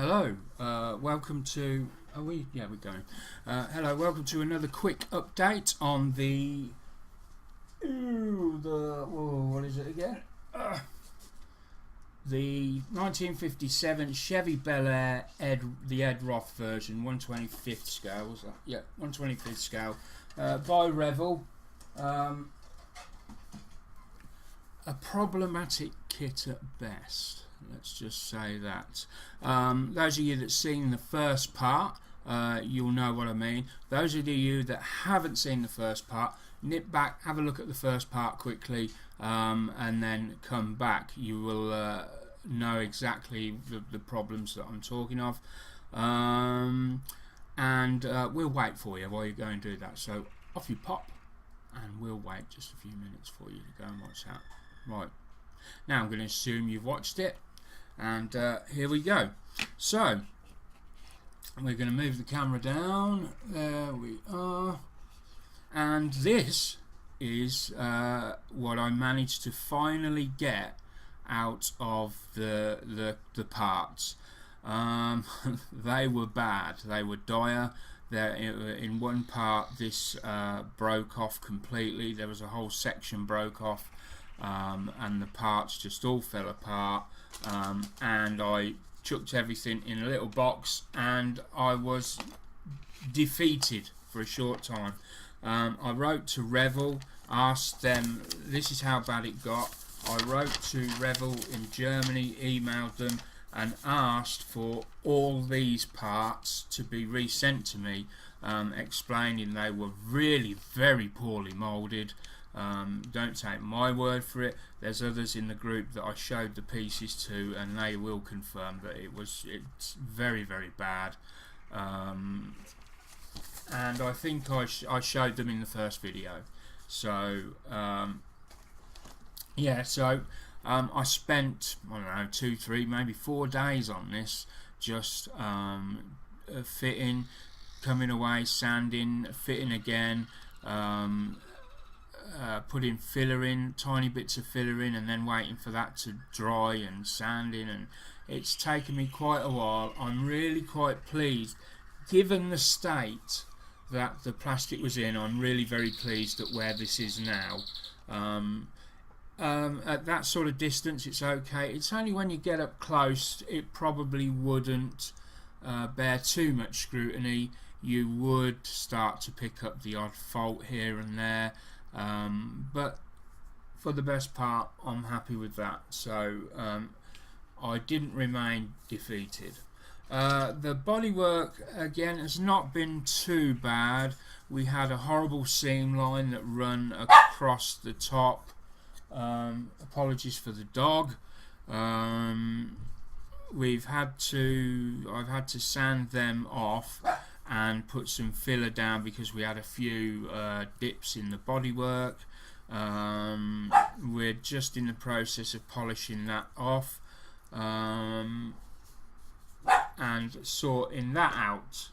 Hello, welcome to. We're going. Hello, welcome to another quick update on what is it again? The 1957 Chevy Bel Air the Ed Roth version, 1/25th scale. Was that? Yeah, 1/25th scale by Revel. A problematic kit at best. Let's just say that. Those of you that's seen the first part, you'll know what I mean. Those of you that haven't seen the first part, nip back, have a look at the first part quickly, and then come back. You will know exactly the problems that I'm talking of. And we'll wait for you while you go and do that. So off you pop, and we'll wait just a few minutes for you to go and watch that. Right, now I'm going to assume you've watched it, and here we go. So we're going to move the camera down. There we are, and this is what I managed to finally get out of the parts. They were bad. They were dire. In one part, this broke off completely. There was a whole section broke off. And the parts just all fell apart, and I chucked everything in a little box, and I was defeated for a short time. I wrote to Revel, asked them, this is how bad it got. I wrote to Revel in Germany, emailed them, and asked for all these parts to be resent to me, explaining they were really very poorly moulded. Don't take my word for it. There's others in the group that I showed the pieces to, and they will confirm that it's very bad. And I think I showed them in the first video. So I spent, I don't know, 2, 3, maybe 4 days on this, just fitting, coming away, sanding, fitting again. Putting filler in, tiny bits of filler in, and then waiting for that to dry and sanding, and it's taken me quite a while. I'm really quite pleased, given the state that the plastic was in. I'm really very pleased at where this is now. At that sort of distance it's okay. It's only when you get up close it probably wouldn't bear too much scrutiny. You would start to pick up the odd fault here and there. But for the best part, I'm happy with that. So I didn't remain defeated. The bodywork again has not been too bad. We had a horrible seam line that run across the top. Apologies for the dog. I've had to sand them off and put some filler down because we had a few dips in the bodywork. We're just in the process of polishing that off and sorting that out.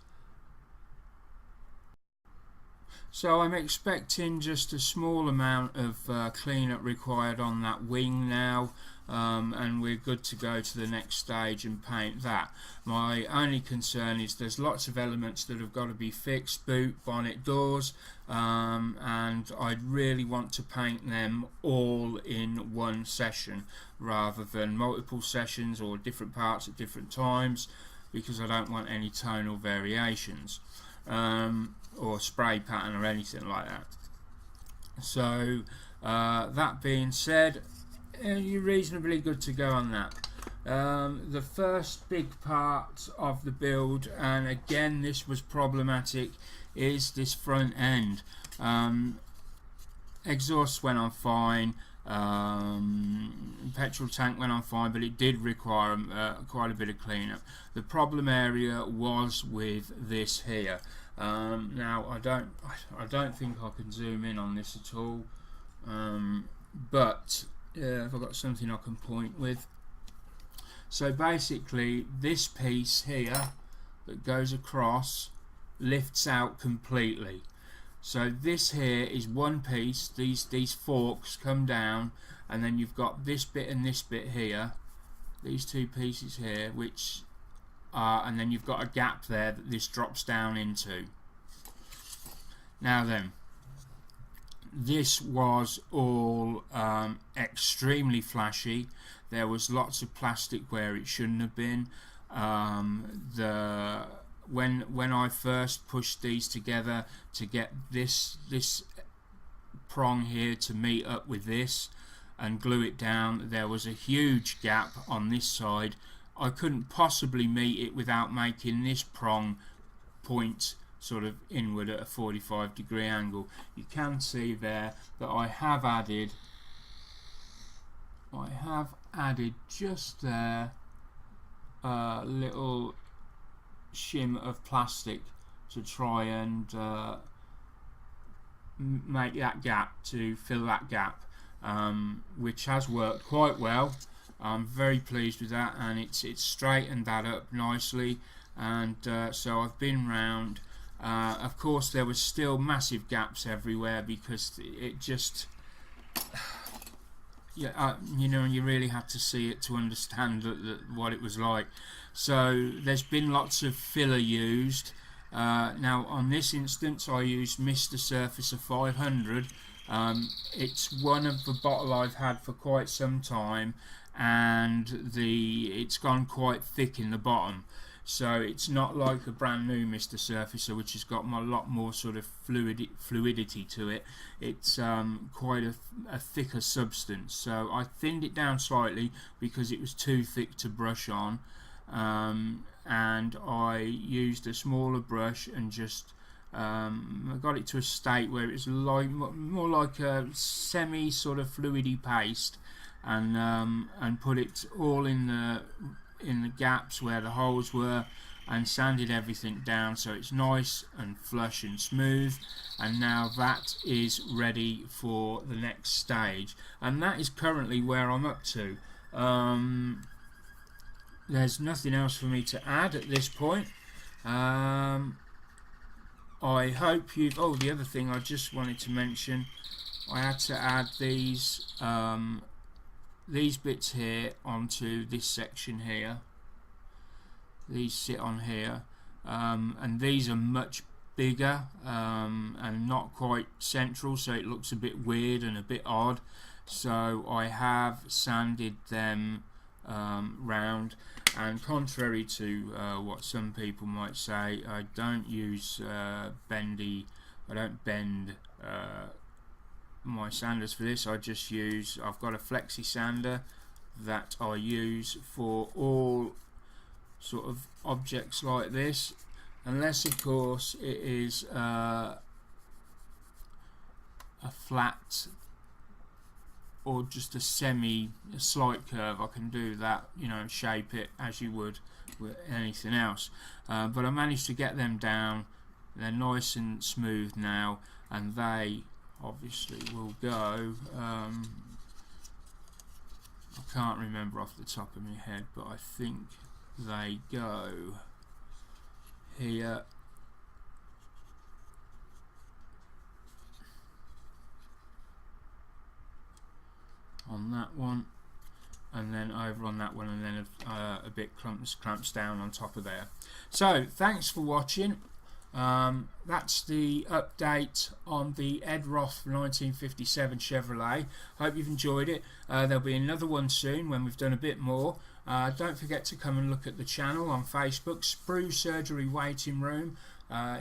So I'm expecting just a small amount of cleanup required on that wing now, and we're good to go to the next stage and paint that. My only concern is there's lots of elements that have got to be fixed: boot, bonnet, doors, and I'd really want to paint them all in one session rather than multiple sessions or different parts at different times, because I don't want any tonal variations. Or spray pattern or anything like that. So that being said, you're reasonably good to go on that. The first big part of the build, and again this was problematic, is this front end. Exhaust went on fine, petrol tank went on fine, but it did require quite a bit of cleanup. The problem area was with this here. Now I don't think I can zoom in on this at all, but if I've got something I can point with. So basically this piece here that goes across lifts out completely. So this here is one piece. These forks come down, and then you've got this bit and this bit here, these two pieces here, which and then you've got a gap there that this drops down into. Now then, this was all extremely flashy. There was lots of plastic where it shouldn't have been. When I first pushed these together to get this prong here to meet up with this and glue it down, there was a huge gap on this side. I couldn't possibly meet it without making this prong point sort of inward at a 45-degree angle. You can see there that I have added just there a little shim of plastic to try and make that gap, to fill that gap, which has worked quite well. I'm very pleased with that, and it's straightened that up nicely. And so I've been round. Of course, there was still massive gaps everywhere because it just, yeah, you know, you really had to see it to understand what it was like. So there's been lots of filler used. Now on this instance, I used Mr. Surfacer 500. It's one of the bottle I've had for quite some time, and it's gone quite thick in the bottom. So it's not like a brand new Mr. Surfacer, which has got a lot more sort of fluidity to it. It's quite a thicker substance. So I thinned it down slightly because it was too thick to brush on, and I used a smaller brush and just I got it to a state where it was like more like a semi sort of fluidy paste, and put it all in the gaps where the holes were, and sanded everything down so it's nice and flush and smooth. And now that is ready for the next stage, and that is currently where I'm up to. There's nothing else for me to add at this point. I hope you've... Oh, the other thing I just wanted to mention, I had to add these bits here onto this section here. These sit on here, and these are much bigger and not quite central, so it looks a bit weird and a bit odd. So I have sanded them round, and contrary to what some people might say, I don't use I don't bend my sanders for this. I've got a flexi sander that I use for all sort of objects like this, unless of course it is a flat or just a slight curve. I can do that, you know, shape it as you would with anything else. But I managed to get them down. They're nice and smooth now, and they obviously will go. I can't remember off the top of my head, but I think they go here. On that one, and then over on that one, and then a bit clamps down on top of there. So thanks for watching. That's the update on the Roth 1957 Chevrolet. Hope you've enjoyed it. There'll be another one soon when we've done a bit more. Don't forget to come and look at the channel on Facebook. Sprue Surgery Waiting Room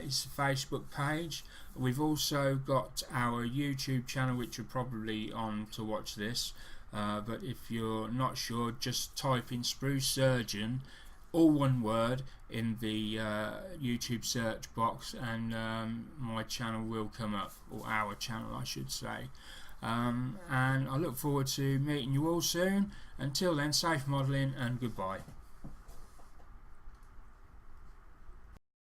is the Facebook page. We've also got our YouTube channel, which you're probably on to watch this, but if you're not sure, just type in Sprue Surgeon, all one word, in the YouTube search box, and my channel will come up, or our channel I should say. And I look forward to meeting you all soon. Until then, safe modelling and goodbye.